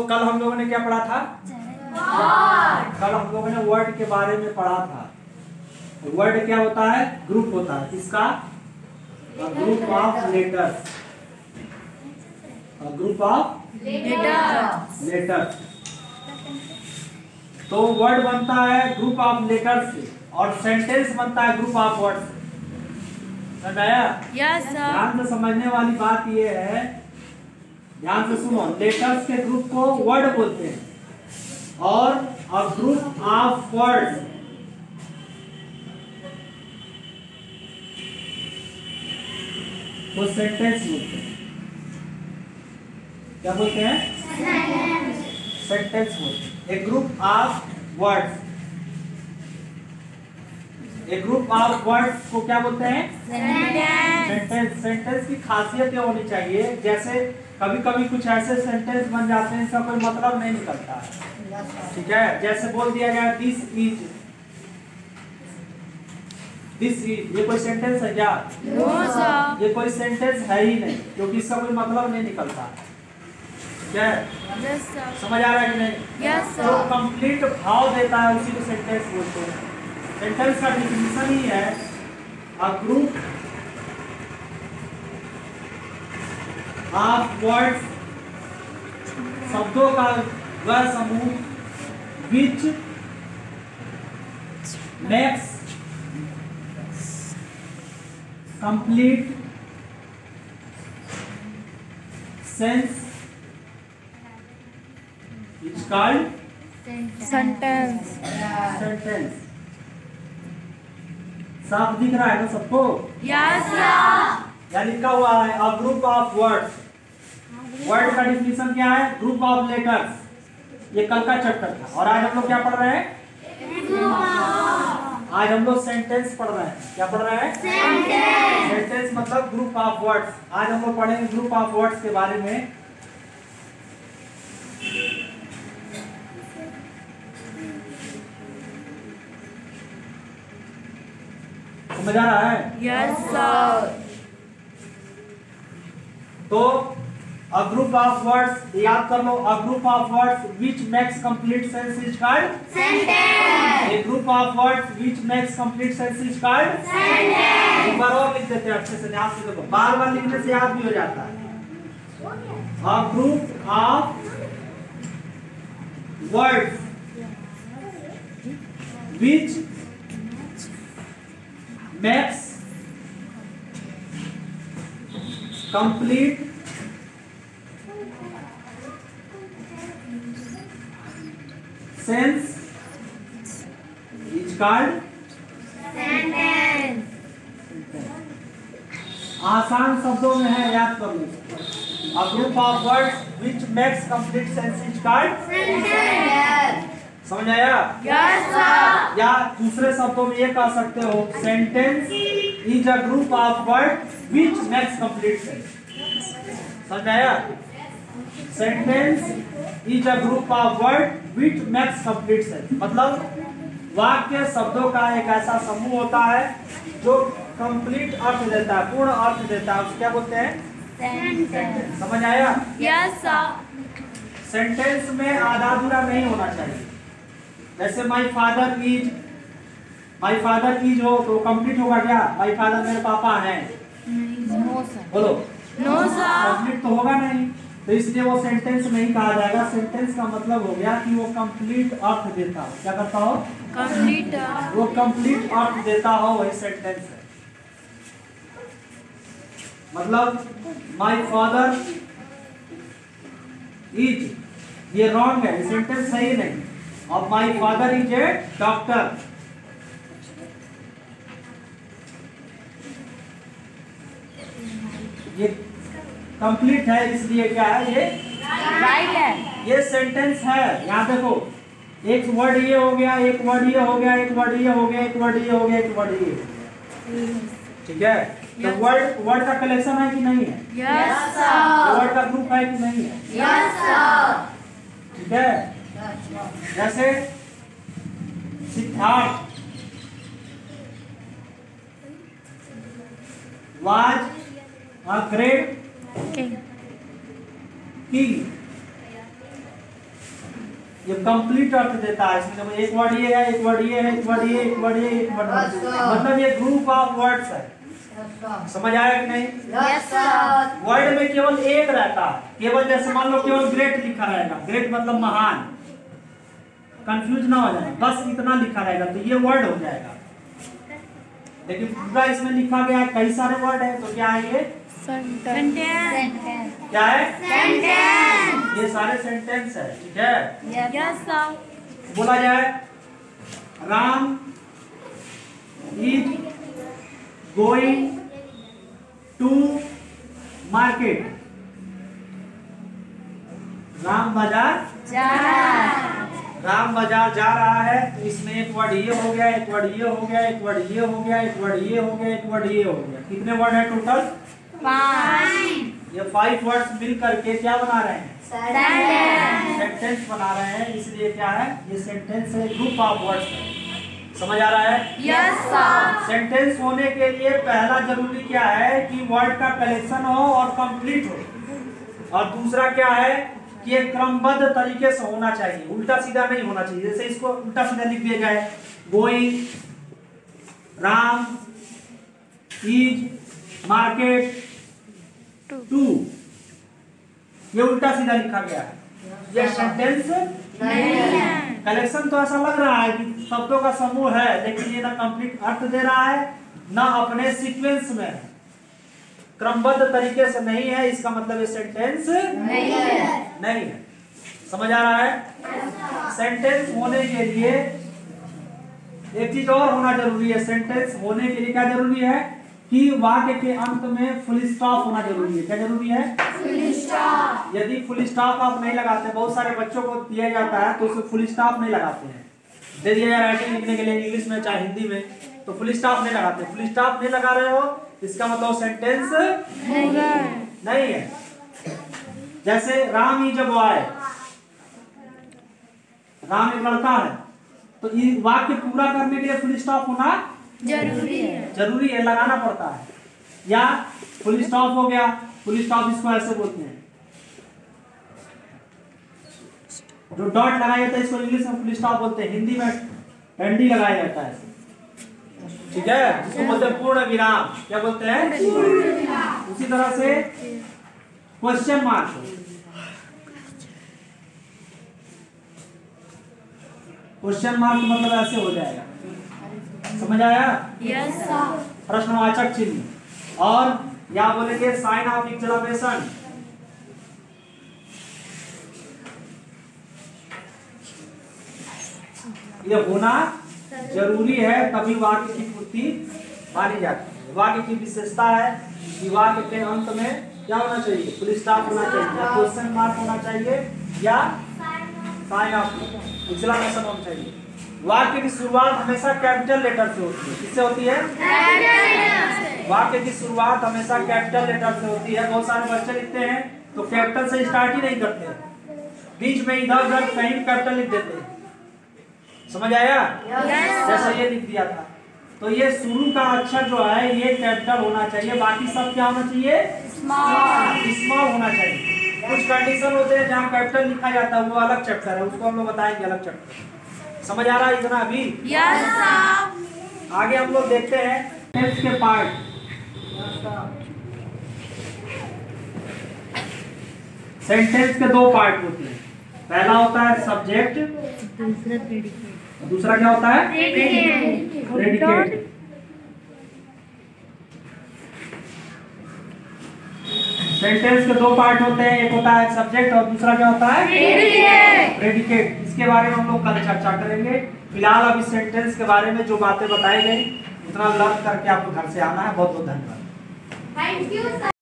कल हम लोगों ने क्या पढ़ा था? कल हम लोगों ने वर्ड के बारे में पढ़ा था। वर्ड क्या होता है? ग्रुप होता है। किसका? Group of letters. Group of letters. तो वर्ड बनता है ग्रुप ऑफ लेटर्स से और सेंटेंस बनता है ग्रुप ऑफ वर्ड्स से। समझ आया? Yes sir. ध्यान से समझने वाली बात ये है, ध्यान से सुनो। लेटर्स के ग्रुप को वर्ड बोलते हैं और अ ग्रुप ऑफ वर्ड्स को सेंटेंस बोलते हैं। क्या बोलते हैं? सेंटेंस बोलते हैं। A group of words, a group of words को क्या बोलते हैं? सेंटेंस। सेंटेंस की खासियत ये होनी चाहिए, जैसे कभी कभी कुछ ऐसे सेंटेंस बन जाते हैं इसका कोई मतलब नहीं निकलता है, ठीक है? जैसे बोल दिया गया दिस इज, ये कोई सेंटेंस है क्या? No sir. ये कोई सेंटेंस है ही नहीं, क्योंकि इसका कोई मतलब नहीं निकलता। क्या है? Yes sir. समझ आ रहा है कि नहीं? यस जो सर। कंप्लीट भाव देता है उसी को सेंटेंस बोलते हैं। सेंटेंस का डिफिनीशन ही है अ ग्रुप ऑफ वर्ड्स, शब्दों का वह समूह विच makes complete sense is called sentence. Sentence. साफ दिख रहा है ना सबको? Yes sir. यहाँ लिखा हुआ है a group of words. Word का डिफिनीशन क्या है? Group of letters. ये कल का चैप्टर था और आज हम लोग क्या पढ़ रहे हैं? आज हम लोग सेंटेंस पढ़ रहे हैं। क्या पढ़ रहे हैं? सेंटेंस मतलब ग्रुप ऑफ वर्ड्स। आज हम लोग पढ़ेंगे ग्रुप ऑफ वर्ड्स के बारे में। समझ आ रहा है? Yes sir. तो अ ग्रुप ऑफ वर्ड्स याद कर लो। A group of words which makes complete sense is called sentence. A group of words which makes complete sense is called sentence. एक बार और लिख देते हैं अच्छे से, ध्यान से देखो। बार बार लिखने से याद भी हो जाता है। A group of words which makes complete sense is called sentence. आसान शब्दों में है, याद कर लो। A group of words which makes complete sense is called sentence. समझ आया? Yes sir. या दूसरे शब्दों में ये कह सकते हो, sentence is a group of word which makes complete sense. समझ आया? Sentence is a group of word which makes complete sense मतलब वाक्य शब्दों का एक ऐसा समूह होता है जो कंप्लीट अर्थ देता है, पूर्ण अर्थ देता है। उसे क्या बोलते हैं? सेंटेंस। समझ आया? Yes sir. सेंटेंस में आधा अधूरा नहीं होना चाहिए। जैसे माय फादर इज हो तो कंप्लीट होगा क्या? माय फादर मेरे पापा हैं। No sir. बोलो। No sir. कंप्लीट तो होगा नहीं, तो इसलिए वो सेंटेंस नहीं कहा जाएगा। सेंटेंस का मतलब हो गया कि वो कंप्लीट अर्थ देता हो। क्या करता हो? कंप्लीट। वो कंप्लीट अर्थ देता हो, वही सेंटेंस है। मतलब माय फादर इज, ये रॉन्ग है, सेंटेंस सही नहीं। अब my father is a doctor, ये कंप्लीट है, इसलिए क्या है? ये राइट है। ये सेंटेंस है। यहाँ देखो, एक वर्ड ये हो गया, एक वर्ड ये हो गया, एक वर्ड ये हो गया, एक वर्ड ये हो गया, एक वर्ड ये। ठीक है? तो वर्ड का कलेक्शन है कि नहीं है? Yes sir. वर्ड का ग्रुप है कि नहीं है? Yes sir. ठीक है? जैसे Siddharth was a great king. ये कंप्लीट अर्थ देता है। इसमें एक वर्ड ये है, एक वर्ड ये है, एक वर्ड ये, एक वर्ड ये, एक वर्ड मतलब ये ग्रुप ऑफ वर्ड्स है। समझ आया कि नहीं? Yes, sir. वर्ड में केवल एक रहता है, केवल जैसे मान लो केवल ग्रेट लिखा रहेगा, ग्रेट मतलब महान, कंफ्यूज ना हो जाए, बस इतना लिखा रहेगा तो ये वर्ड हो जाएगा। लेकिन पूरा इसमें लिखा गया है, कई सारे वर्ड है, तो क्या है ये? Sentence. क्या है? Sentence. ये सारे सेंटेंस है, ठीक है? Yes, sir. बोला जाए Ram is going to market. Ram बाजार राम बाजार जा रहा है, तो इसमें एक वर्ड ये हो गया, एक वर्ड ये हो गया, एक वर्ड ये हो गया, एक वर्ड ये हो गया, एक वर्ड ये हो गया। कितने वर्ड है टोटल? 5. ये 5 वर्ड्स मिल करके क्या बना रहे हैं? Sentence. सेंटेंस बना रहे हैं। इसलिए क्या है? ये सेंटेंस है, ग्रुप ऑफ वर्ड्स है। समझ आ रहा है? Yes, sir. सेंटेंस होने के लिए पहला जरूरी क्या है कि वर्ड का कलेक्शन हो और कंप्लीट हो, और दूसरा क्या है कि एक क्रमबद्ध तरीके से होना चाहिए, उल्टा सीधा नहीं होना चाहिए। जैसे इसको उल्टा सीधा लिख दिया जाए, going Ram is market to, ये उल्टा सीधा लिखा गया है, ये सेंटेंस नहीं है। कलेक्शन तो ऐसा लग रहा है कि शब्दों का समूह है, लेकिन ये ना कंप्लीट अर्थ दे रहा है, ना अपने सीक्वेंस में है, क्रमबद्ध तरीके से नहीं है। इसका मतलब ये सेंटेंस नहीं है। समझ आ रहा है? सेंटेंस होने के लिए एक चीज और होना जरूरी है। सेंटेंस होने के लिए क्या जरूरी है कि वाक्य के अंत में फुल स्टॉप होना जरूरी है। क्या जरूरी है? Full stop. यदि फुल स्टॉप आप नहीं लगाते, बहुत सारे बच्चों को दिया जाता है तो उसमें फुल स्टॉप नहीं लगाते हैं, दे दिया जाए राइटिंग लिखने के लिए इंग्लिश में चाहे हिंदी में, तो फुल स्टॉप नहीं लगाते। फुल स्टॉप नहीं लगा रहे हो, इसका मतलब सेंटेंस नहीं है। जैसे राम ही जब आए, राम एक लड़का है, तो ये वाक्य पूरा करने के लिए फुल स्टॉप होना जरूरी है, लगाना पड़ता है। या फुल स्टॉप हो गया, फुल स्टॉप इसको ऐसे बोलते हैं, जो डॉट लगाया जाता है इसको इंग्लिश में फुल स्टॉप बोलते हैं, हिंदी में एंडी लगाया जाता है, ठीक है, जिसको बोलते हैं पूर्ण विराम। क्या बोलते हैं? उसी तरह से क्वेश्चन मार्क, क्वेश्चन मार्क मतलब ऐसे हो जाएगा। समझ आया? Yes, sir. प्रश्नवाचक चिन्ह, और या बोलेंगे साइन ऑफ एक्सक्लेमेशन। ये होना जरूरी है, तभी वाक्य की पूर्ति मानी जाती है। वाक्य की विशेषता है कि वाक्य के अंत में क्या होना चाहिए? फुल स्टॉप होना चाहिए, या क्वेश्चन मार्क होना चाहिए, या साइन ऑफ एक्सक्लेमेशन होना चाहिए। वाक्य की शुरुआत हमेशा कैपिटल लेटर से होती है। किससे होती है? वाक्य की शुरुआत हमेशा कैपिटल लेटर से होती है। बहुत सारे बच्चे लिखते हैं तो कैपिटल से स्टार्ट ही नहीं करते, बीच में इधर उधर कहीं कैपिटल लिख देते हैं। समझ आया? जैसा ये लिख दिया था, तो ये शुरू का अक्षर जो है ये कैपिटल होना चाहिए, बाकी सब क्या होना चाहिए? स्मॉल होना चाहिए। कुछ कंडीशन होते हैं जहाँ कैपिटल लिखा जाता है, वो अलग चैप्टर है, उसको हम लोग बताएंगे अलग चैप्टर। समझ आ रहा है इतना अभी? Yes, sir. आगे हम लोग देखते हैं टेक्स्ट के पार्ट। सेंटेंस के 2 पार्ट होते हैं, पहला होता है सब्जेक्ट, दूसरा क्या होता है? प्रेडिकेट। सेंटेंस के 2 पार्ट होते हैं, एक होता है सब्जेक्ट और दूसरा क्या होता है? प्रेडिकेट। इसके बारे में हम लोग कल चर्चा करेंगे। फिलहाल अब इस सेंटेंस के बारे में जो बातें बताई गई उतना लर्न करके आपको घर से आना है। बहुत बहुत धन्यवाद। Thank you, sir.